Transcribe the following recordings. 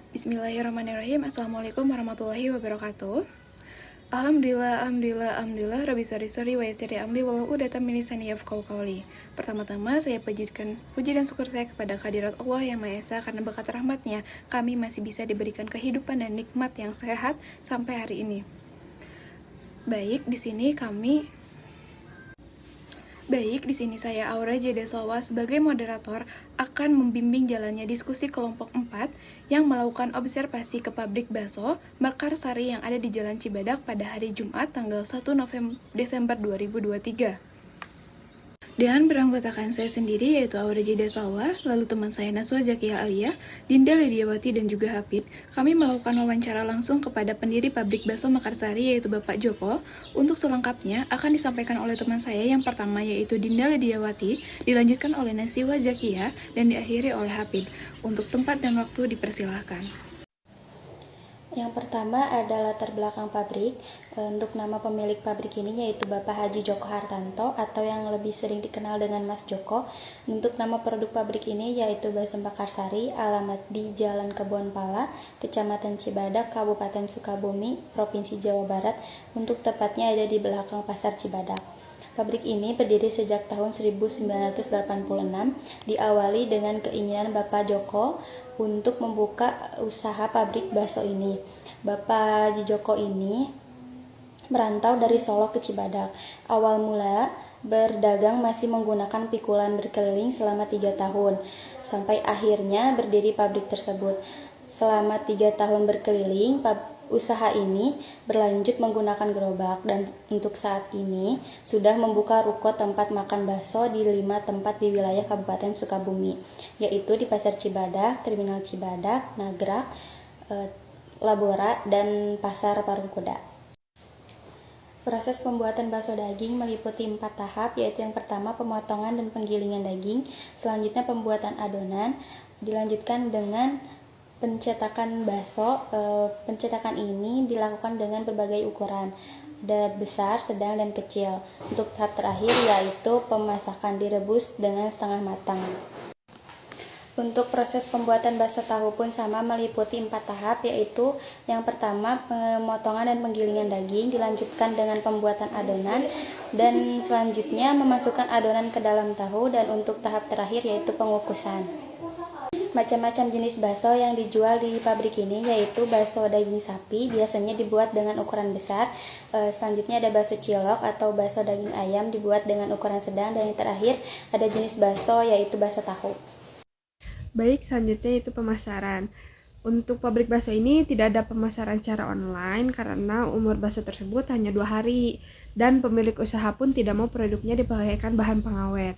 Bismillahirrahmanirrahim. Assalamualaikum warahmatullahi wabarakatuh. Alhamdulillah, Rabbi sori wa yassiri amli walau udatan min lisani yafqahu qawli. Pertama-tama saya panjatkan puji dan syukur saya kepada kehadirat Allah yang Maha Esa, karena berkat rahmatnya kami masih bisa diberikan kehidupan dan nikmat yang sehat sampai hari ini. Baik, di sini saya Aura Jeda Salwa sebagai moderator akan membimbing jalannya diskusi kelompok 4 yang melakukan observasi ke pabrik bakso Mekarsari yang ada di Jalan Cibadak pada hari Jumat tanggal 1 Desember 2023. Dan beranggotakan saya sendiri, yaitu Aura Jeda Salwa, lalu teman saya Naswa Zakia Alia, Dinda Lidiawati, dan juga Hafid. Kami melakukan wawancara langsung kepada pendiri pabrik bakso Mekarsari, yaitu Bapak Joko. Untuk selengkapnya akan disampaikan oleh teman saya yang pertama, yaitu Dinda Lidiawati, dilanjutkan oleh Naswa Zakia, dan diakhiri oleh Hafid. Untuk tempat dan waktu dipersilahkan. Yang pertama adalah latar belakang pabrik. Untuk nama pemilik pabrik ini yaitu Bapak Haji Joko Hartanto atau yang lebih sering dikenal dengan Mas Joko. Untuk nama produk pabrik ini yaitu Bakso Mekarsari, alamat di Jalan Kebonpala, Kecamatan Cibadak, Kabupaten Sukabumi, Provinsi Jawa Barat. Untuk tepatnya ada di belakang Pasar Cibadak. Pabrik ini berdiri sejak tahun 1986, diawali dengan keinginan Bapak Joko untuk membuka usaha pabrik bakso ini. Bapak Haji Joko ini merantau dari Solo ke Cibadak. Awal mula berdagang masih menggunakan pikulan berkeliling selama 3 tahun, sampai akhirnya berdiri pabrik tersebut. Selama 3 tahun berkeliling, usaha ini berlanjut menggunakan gerobak, dan untuk saat ini sudah membuka ruko tempat makan bakso di 5 tempat di wilayah Kabupaten Sukabumi, yaitu di Pasar Cibadak, Terminal Cibadak, Nagrak, Labora, dan Pasar Parung Kuda. Proses pembuatan bakso daging meliputi 4 tahap, yaitu yang pertama pemotongan dan penggilingan daging, selanjutnya pembuatan adonan, dilanjutkan dengan pencetakan bakso. Pencetakan ini dilakukan dengan berbagai ukuran, ada besar, sedang, dan kecil. Untuk tahap terakhir yaitu pemasakan, direbus dengan setengah matang. Untuk proses pembuatan bakso tahu pun sama, meliputi 4 tahap, yaitu yang pertama pemotongan dan penggilingan daging, dilanjutkan dengan pembuatan adonan, dan selanjutnya memasukkan adonan ke dalam tahu, dan untuk tahap terakhir yaitu pengukusan. Macam-macam jenis bakso yang dijual di pabrik ini yaitu bakso daging sapi, biasanya dibuat dengan ukuran besar. Selanjutnya ada bakso cilok atau bakso daging ayam, dibuat dengan ukuran sedang, dan yang terakhir ada jenis bakso yaitu bakso tahu. Baik, selanjutnya itu pemasaran. Untuk pabrik bakso ini tidak ada pemasaran secara online karena umur bakso tersebut hanya 2 hari, dan pemilik usaha pun tidak mau produknya dipakaikan bahan pengawet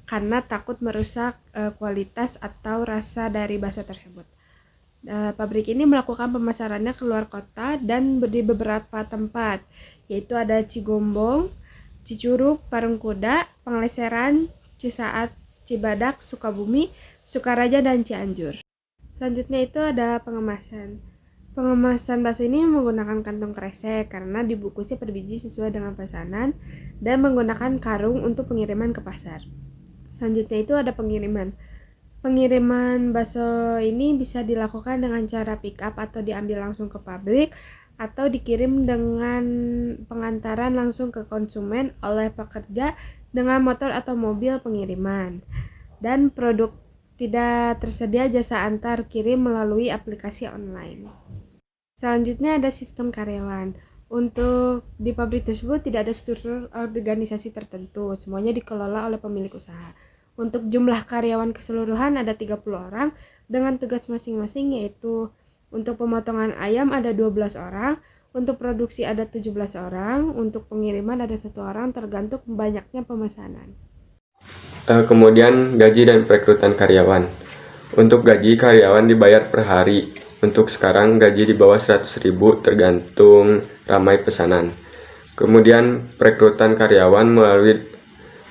karena takut merusak kualitas atau rasa dari bakso tersebut. Pabrik ini melakukan pemasarannya ke luar kota dan di beberapa tempat, yaitu ada Cigombong, Cicurug, Parung Kuda, Pangleseran, Cisaat, Cibadak, Sukabumi, Sukaraja, dan Cianjur. Selanjutnya itu ada pengemasan. Pengemasan bakso ini menggunakan kantong kresek karena dibungkusnya per biji sesuai dengan pesanan, dan menggunakan karung untuk pengiriman ke pasar. Selanjutnya itu ada pengiriman. Pengiriman bakso ini bisa dilakukan dengan cara pick up atau diambil langsung ke pabrik, atau dikirim dengan pengantaran langsung ke konsumen oleh pekerja dengan motor atau mobil pengiriman. Dan produk tidak tersedia jasa antar kirim melalui aplikasi online. Selanjutnya ada sistem karyawan. Untuk di pabrik tersebut tidak ada struktur organisasi tertentu, semuanya dikelola oleh pemilik usaha. Untuk jumlah karyawan keseluruhan ada 30 orang dengan tugas masing-masing, yaitu untuk pemotongan ayam ada 12 orang, untuk produksi ada 17 orang, untuk pengiriman ada 1 orang, tergantung banyaknya pemesanan. Kemudian gaji dan perekrutan karyawan. Untuk gaji, karyawan dibayar per hari. Untuk sekarang gaji di bawah 100.000 tergantung ramai pesanan. Kemudian perekrutan karyawan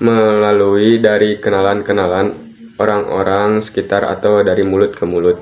melalui dari kenalan-kenalan orang-orang sekitar atau dari mulut ke mulut.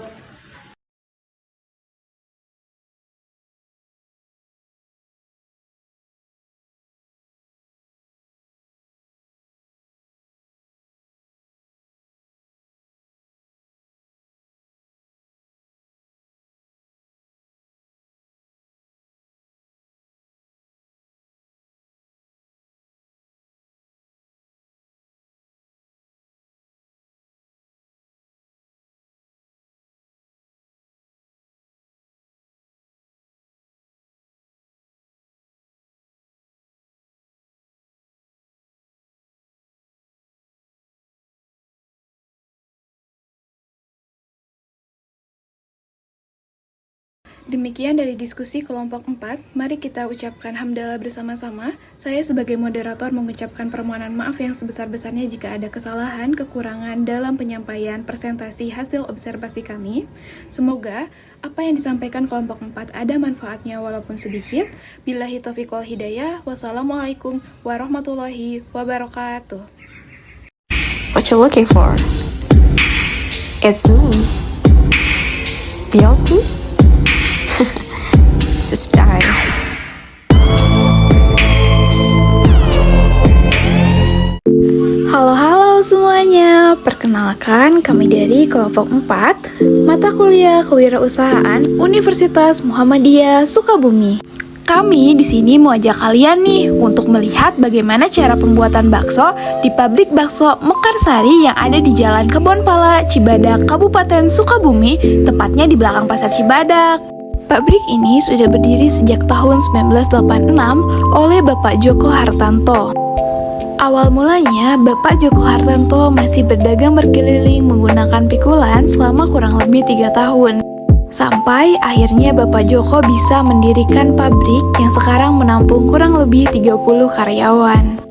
Demikian dari diskusi kelompok 4, mari kita ucapkan hamdalah bersama-sama. Saya sebagai moderator mengucapkan permohonan maaf yang sebesar-besarnya jika ada kesalahan, kekurangan dalam penyampaian presentasi hasil observasi kami. Semoga apa yang disampaikan kelompok 4 ada manfaatnya walaupun sedikit. Billahi taufiq wal hidayah. Wassalamualaikum warahmatullahi wabarakatuh. What you looking for? It's me, DLP. It's a style. Halo semuanya, perkenalkan kami dari kelompok 4 Mata Kuliah Kewirausahaan Universitas Muhammadiyah Sukabumi. Kami di sini mau ajak kalian nih untuk melihat bagaimana cara pembuatan bakso di pabrik bakso Mekarsari yang ada di Jalan Kebonpala, Cibadak, Kabupaten Sukabumi, tepatnya di belakang Pasar Cibadak. Pabrik ini sudah berdiri sejak tahun 1986 oleh Bapak Joko Hartanto. Awal mulanya, Bapak Joko Hartanto masih berdagang berkeliling menggunakan pikulan selama kurang lebih 3 tahun. Sampai akhirnya Bapak Joko bisa mendirikan pabrik yang sekarang menampung kurang lebih 30 karyawan.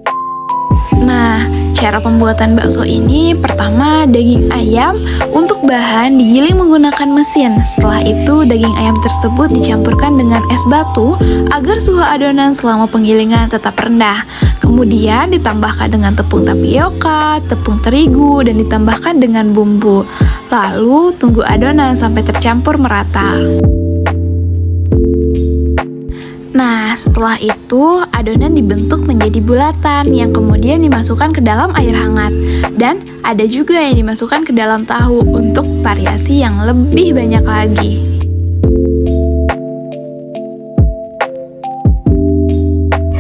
Nah, cara pembuatan bakso ini pertama daging ayam untuk bahan digiling menggunakan mesin. Setelah itu daging ayam tersebut dicampurkan dengan es batu agar suhu adonan selama penggilingan tetap rendah. Kemudian ditambahkan dengan tepung tapioka, tepung terigu, dan ditambahkan dengan bumbu. Lalu tunggu adonan sampai tercampur merata. Nah, setelah itu adonan dibentuk menjadi bulatan yang kemudian dimasukkan ke dalam air hangat. Dan ada juga yang dimasukkan ke dalam tahu untuk variasi yang lebih banyak lagi.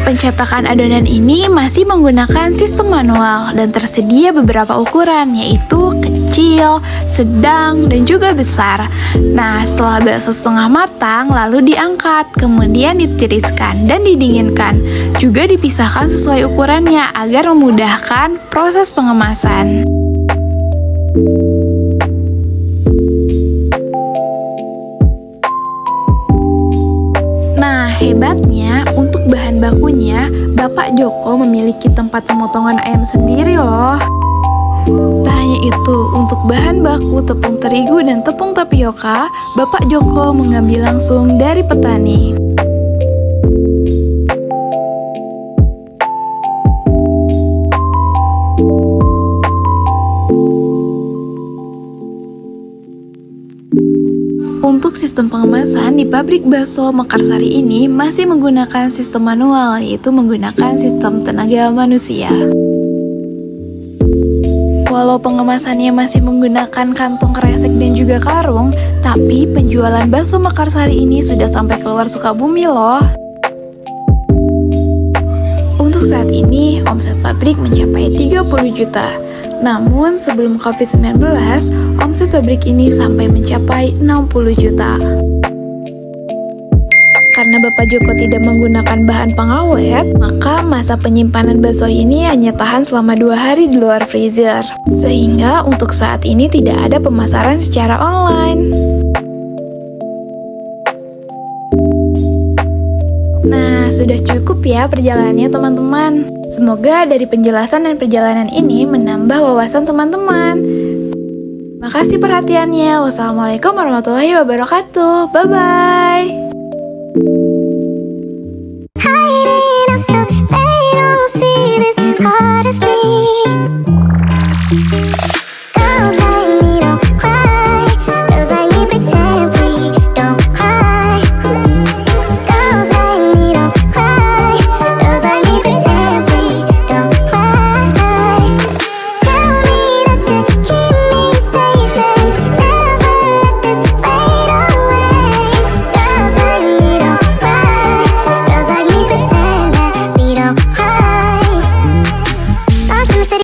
Pencetakan adonan ini masih menggunakan sistem manual dan tersedia beberapa ukuran, yaitu kecil, sedang, dan juga besar. Nah, setelah bakso setengah matang, lalu diangkat, kemudian ditiriskan dan didinginkan. Juga dipisahkan sesuai ukurannya agar memudahkan proses pengemasan. Nah, hebatnya untuk bahan bakunya, Bapak Joko memiliki tempat pemotongan ayam sendiri loh. Tak hanya itu, untuk bahan baku tepung terigu dan tepung tapioka, Bapak Joko mengambil langsung dari petani. Untuk sistem pengemasan di pabrik bakso Mekarsari ini masih menggunakan sistem manual, yaitu menggunakan sistem tenaga manusia. Walau pengemasannya masih menggunakan kantong kresek dan juga karung, tapi penjualan bakso Mekarsari ini sudah sampai keluar Sukabumi loh. Untuk saat ini, omset pabrik mencapai 30 juta. Namun sebelum COVID-19, omset pabrik ini sampai mencapai 60 juta. Karena Bapak Joko tidak menggunakan bahan pengawet, maka masa penyimpanan bakso ini hanya tahan selama 2 hari di luar freezer. Sehingga untuk saat ini tidak ada pemasaran secara online. Nah, sudah cukup ya perjalanannya teman-teman. Semoga dari penjelasan dan perjalanan ini menambah wawasan teman-teman. Makasih perhatiannya. Wassalamualaikum warahmatullahi wabarakatuh. Bye-bye.